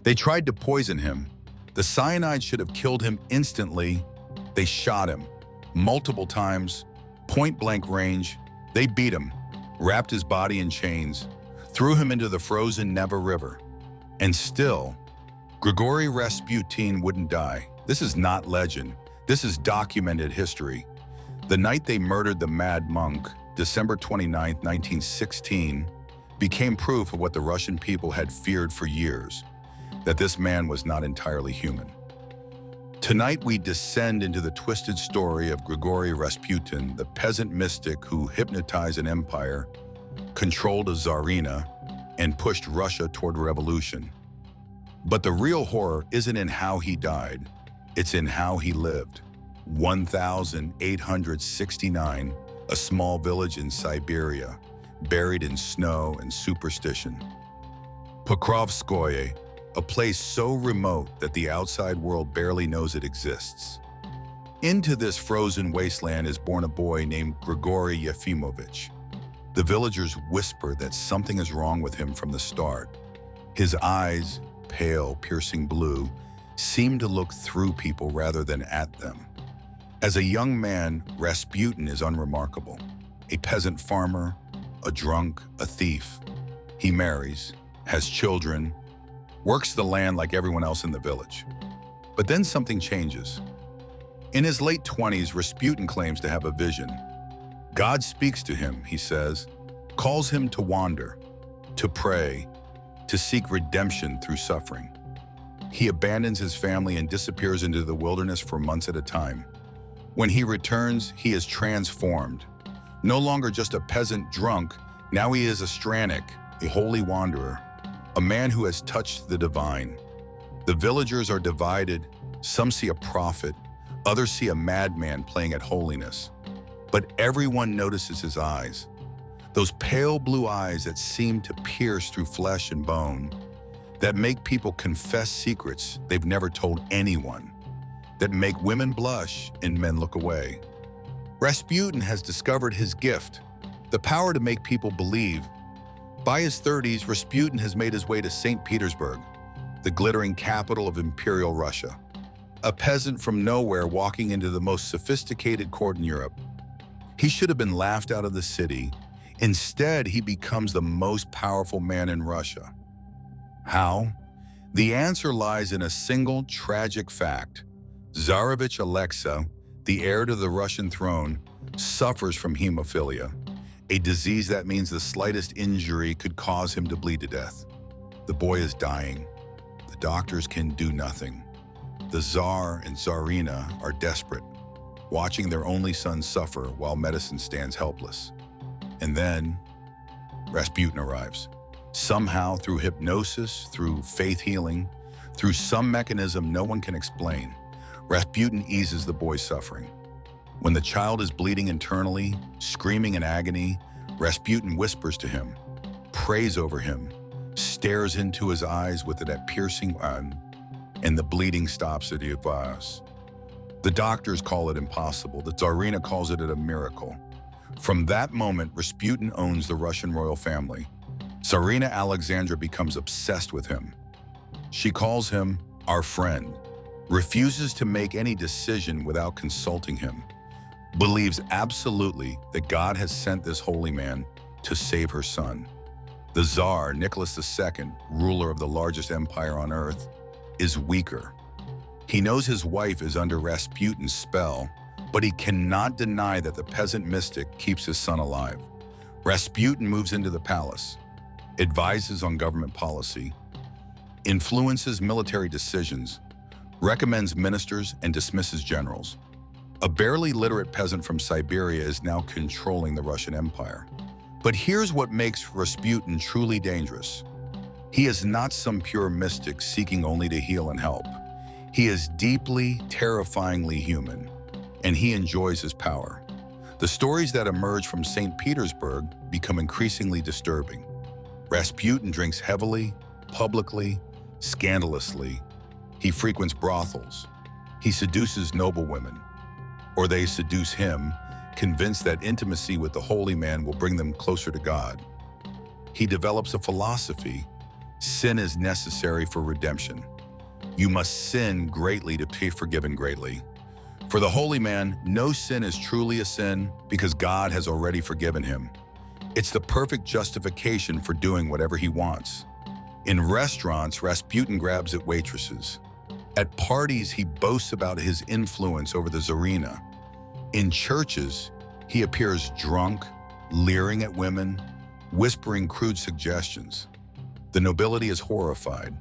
They tried to poison him. The cyanide should have killed him instantly. They shot him multiple times, point-blank range. They beat him, wrapped his body in chains, threw him into the frozen Neva River. And still, Grigori Rasputin wouldn't die. This is not legend. This is documented history. The night they murdered the Mad Monk, December 29, 1916, became proof of what the Russian people had feared for years, that this man was not entirely human. Tonight we descend into the twisted story of Grigori Rasputin, the peasant mystic who hypnotized an empire, controlled a Tsarina, and pushed Russia toward revolution. But the real horror isn't in how he died, it's in how he lived. 1869, a small village in Siberia, buried in snow and superstition. Pokrovskoye, a place so remote that the outside world barely knows it exists. Into this frozen wasteland is born a boy named Grigori Yefimovich. The villagers whisper that something is wrong with him from the start. His eyes, pale, piercing blue, seem to look through people rather than at them. As a young man, Rasputin is unremarkable. A peasant farmer, a drunk, a thief. He marries, has children, works the land like everyone else in the village. But then something changes. In his late 20s, Rasputin claims to have a vision. God speaks to him, he says, calls him to wander, to pray, to seek redemption through suffering. He abandons his family and disappears into the wilderness for months at a time. When he returns, he is transformed. No longer just a peasant drunk, now he is a Stranik, a holy wanderer, a man who has touched the divine. The villagers are divided. Some see a prophet, others see a madman playing at holiness. But everyone notices his eyes. Those pale blue eyes that seem to pierce through flesh and bone, that make people confess secrets they've never told anyone, that make women blush and men look away. Rasputin has discovered his gift, the power to make people believe. By his 30s, Rasputin has made his way to St. Petersburg, the glittering capital of Imperial Russia. A peasant from nowhere walking into the most sophisticated court in Europe. He should have been laughed out of the city. Instead, he becomes the most powerful man in Russia. How? The answer lies in a single tragic fact. Tsarevich Alexei, the heir to the Russian throne, suffers from hemophilia, a disease that means the slightest injury could cause him to bleed to death. The boy is dying. The doctors can do nothing. The Tsar and Tsarina are desperate, watching their only son suffer while medicine stands helpless. And then Rasputin arrives. Somehow, through hypnosis, through faith healing, through some mechanism no one can explain, Rasputin eases the boy's suffering. When the child is bleeding internally, screaming in agony, Rasputin whispers to him, prays over him, stares into his eyes with that piercing and the bleeding stops at the advice. The doctors call it impossible. The Tsarina calls it a miracle. From that moment, Rasputin owns the Russian royal family. Tsarina Alexandra becomes obsessed with him. She calls him our friend, refuses to make any decision without consulting him, believes absolutely that God has sent this holy man to save her son. The Tsar, Nicholas II, ruler of the largest empire on earth, is weaker. He knows his wife is under Rasputin's spell, but he cannot deny that the peasant mystic keeps his son alive. Rasputin moves into the palace, advises on government policy, influences military decisions, recommends ministers, and dismisses generals. A barely literate peasant from Siberia is now controlling the Russian Empire. But here's what makes Rasputin truly dangerous. He is not some pure mystic seeking only to heal and help. He is deeply, terrifyingly human, and he enjoys his power. The stories that emerge from St. Petersburg become increasingly disturbing. Rasputin drinks heavily, publicly, scandalously. He frequents brothels. He seduces noble women, or they seduce him, convinced that intimacy with the holy man will bring them closer to God. He develops a philosophy, Sin is necessary for redemption. You must sin greatly to be forgiven greatly. For the holy man, no sin is truly a sin because God has already forgiven him. It's the perfect justification for doing whatever he wants. In restaurants, Rasputin grabs at waitresses. At parties, he boasts about his influence over the Tsarina. In churches, he appears drunk, leering at women, whispering crude suggestions. The nobility is horrified.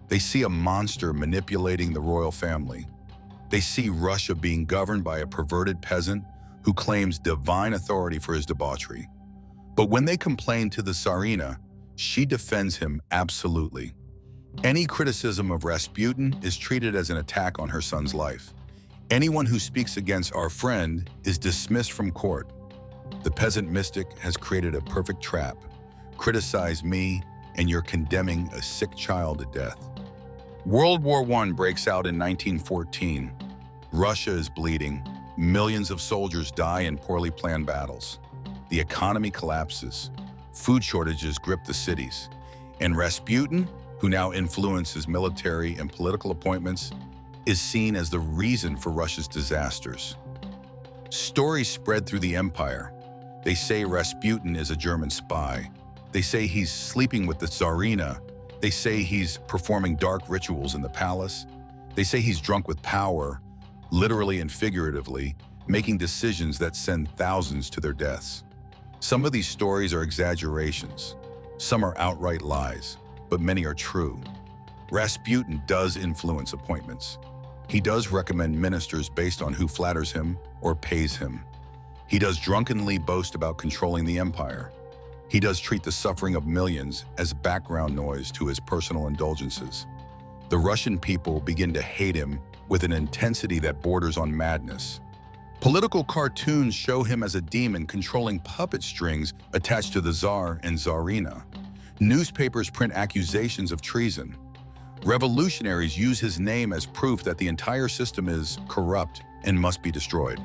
They see a monster manipulating the royal family. They see Russia being governed by a perverted peasant who claims divine authority for his debauchery. But when they complain to the Tsarina, she defends him absolutely. Any criticism of Rasputin is treated as an attack on her son's life. Anyone who speaks against our friend is dismissed from court. The peasant mystic has created a perfect trap. Criticize me, and you're condemning a sick child to death. World War I breaks out in 1914. Russia is bleeding. Millions of soldiers die in poorly planned battles. The economy collapses. Food shortages grip the cities. And Rasputin, who now influences military and political appointments, is seen as the reason for Russia's disasters. Stories spread through the empire. They say Rasputin is a German spy. They say he's sleeping with the Tsarina. They say he's performing dark rituals in the palace. They say he's drunk with power, literally and figuratively, making decisions that send thousands to their deaths. Some of these stories are exaggerations. Some are outright lies, but many are true. Rasputin does influence appointments. He does recommend ministers based on who flatters him or pays him. He does drunkenly boast about controlling the empire. He does treat the suffering of millions as background noise to his personal indulgences. The Russian people begin to hate him with an intensity that borders on madness. Political cartoons show him as a demon controlling puppet strings attached to the Tsar and Tsarina. Newspapers print accusations of treason. Revolutionaries use his name as proof that the entire system is corrupt and must be destroyed.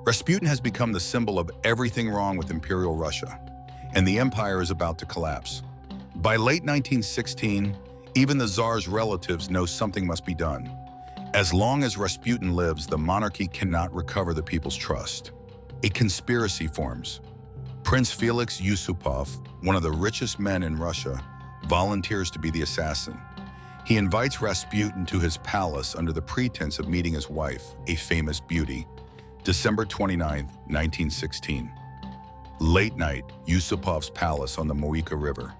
Rasputin has become the symbol of everything wrong with Imperial Russia, and the empire is about to collapse. By late 1916, even the Tsar's relatives know something must be done. As long as Rasputin lives, the monarchy cannot recover the people's trust. A conspiracy forms. Prince Felix Yusupov, one of the richest men in Russia, volunteers to be the assassin. He invites Rasputin to his palace under the pretense of meeting his wife, a famous beauty. December 29, 1916. Late night, Yusupov's palace on the Moika River.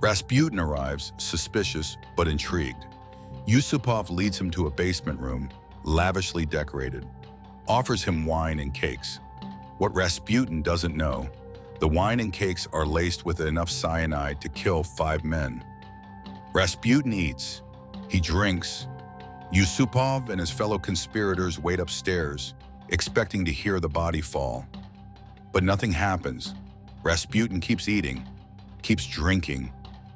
Rasputin arrives, suspicious but intrigued. Yusupov leads him to a basement room, lavishly decorated, offers him wine and cakes. What Rasputin doesn't know, the wine and cakes are laced with enough cyanide to kill 5 men. Rasputin eats. He drinks. Yusupov and his fellow conspirators wait upstairs, expecting to hear the body fall. But nothing happens. Rasputin keeps eating, keeps drinking,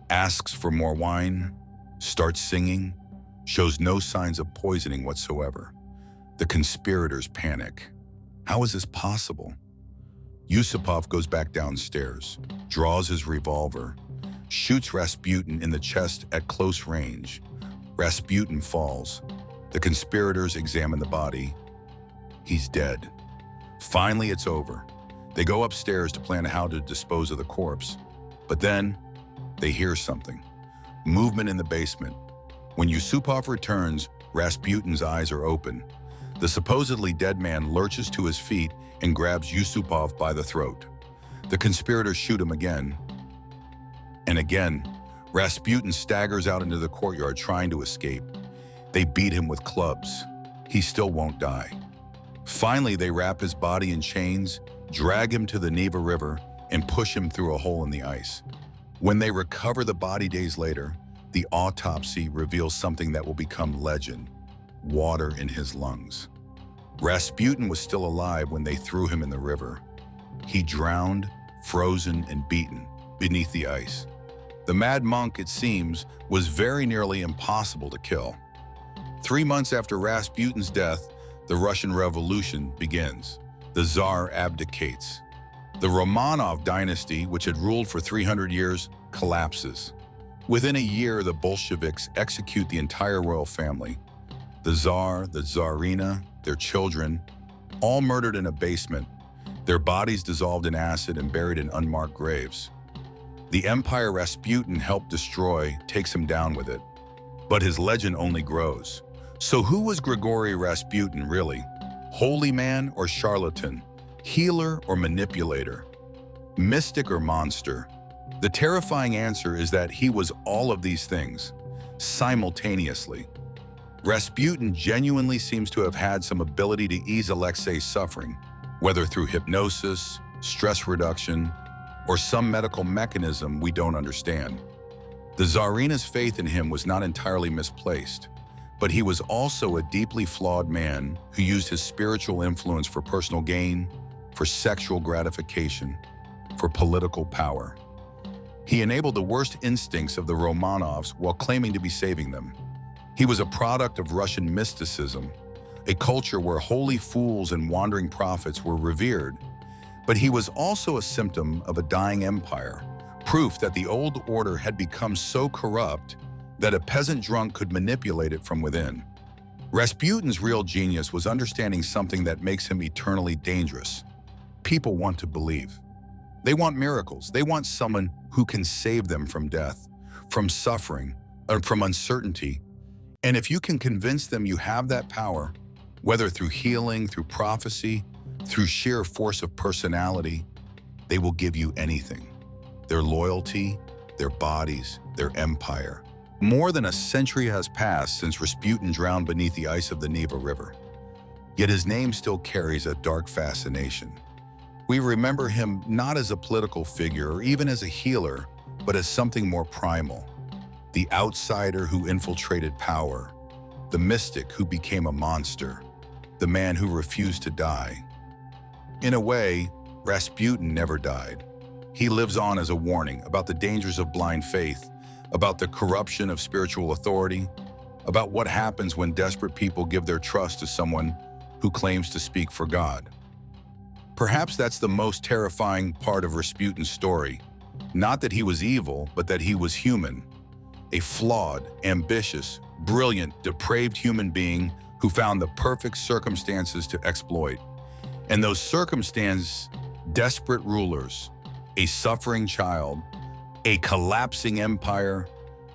asks for more wine, starts singing, shows no signs of poisoning whatsoever. The conspirators panic. How is this possible? Yusupov goes back downstairs, draws his revolver, shoots Rasputin in the chest at close range. Rasputin falls. The conspirators examine the body. He's dead. Finally, it's over. They go upstairs to plan how to dispose of the corpse. But then, they hear something. Movement in the basement. When Yusupov returns, Rasputin's eyes are open. The supposedly dead man lurches to his feet and grabs Yusupov by the throat. The conspirators shoot him again. And again, Rasputin staggers out into the courtyard trying to escape. They beat him with clubs. He still won't die. Finally, they wrap his body in chains, drag him to the Neva River, and push him through a hole in the ice. When they recover the body days later, the autopsy reveals something that will become legend: water in his lungs. Rasputin was still alive when they threw him in the river. He drowned, frozen and beaten beneath the ice. The mad monk, it seems, was very nearly impossible to kill. 3 months after Rasputin's death, the Russian Revolution begins. The Tsar abdicates. The Romanov dynasty, which had ruled for 300 years, collapses. Within a year, the Bolsheviks execute the entire royal family. The Tsar, the Tsarina, their children, all murdered in a basement, their bodies dissolved in acid and buried in unmarked graves. The empire Rasputin helped destroy takes him down with it. But his legend only grows. So who was Grigori Rasputin really? Holy man or charlatan? Healer or manipulator? Mystic or monster? The terrifying answer is that he was all of these things, simultaneously. Rasputin genuinely seems to have had some ability to ease Alexei's suffering, whether through hypnosis, stress reduction, or some medical mechanism we don't understand. The Tsarina's faith in him was not entirely misplaced, but he was also a deeply flawed man who used his spiritual influence for personal gain, for sexual gratification, for political power. He enabled the worst instincts of the Romanovs while claiming to be saving them. He was a product of Russian mysticism, a culture where holy fools and wandering prophets were revered, but he was also a symptom of a dying empire, proof that the old order had become so corrupt that a peasant drunk could manipulate it from within. Rasputin's real genius was understanding something that makes him eternally dangerous. People want to believe. They want miracles. They want someone who can save them from death, from suffering, and from uncertainty. And if you can convince them you have that power, whether through healing, through prophecy, through sheer force of personality, they will give you anything. Their loyalty, their bodies, their empire. More than a century has passed since Rasputin drowned beneath the ice of the Neva River. Yet his name still carries a dark fascination. We remember him not as a political figure or even as a healer, but as something more primal. The outsider who infiltrated power, the mystic who became a monster, the man who refused to die. In a way, Rasputin never died. He lives on as a warning about the dangers of blind faith, about the corruption of spiritual authority, about what happens when desperate people give their trust to someone who claims to speak for God. Perhaps that's the most terrifying part of Rasputin's story. Not that he was evil, but that he was human. A flawed, ambitious, brilliant, depraved human being who found the perfect circumstances to exploit. And those circumstances, desperate rulers, a suffering child, a collapsing empire,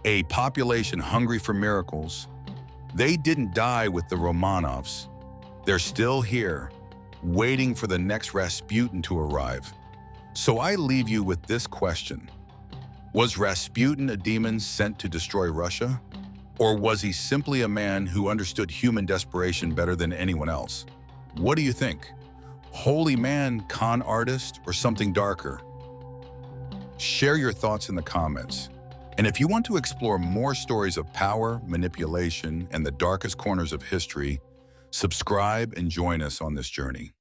a population hungry for miracles, they didn't die with the Romanovs. They're still here, waiting for the next Rasputin to arrive. So I leave you with this question. Was Rasputin a demon sent to destroy Russia? Or was he simply a man who understood human desperation better than anyone else? What do you think? Holy man, con artist, or something darker? Share your thoughts in the comments. And if you want to explore more stories of power, manipulation, and the darkest corners of history, subscribe and join us on this journey.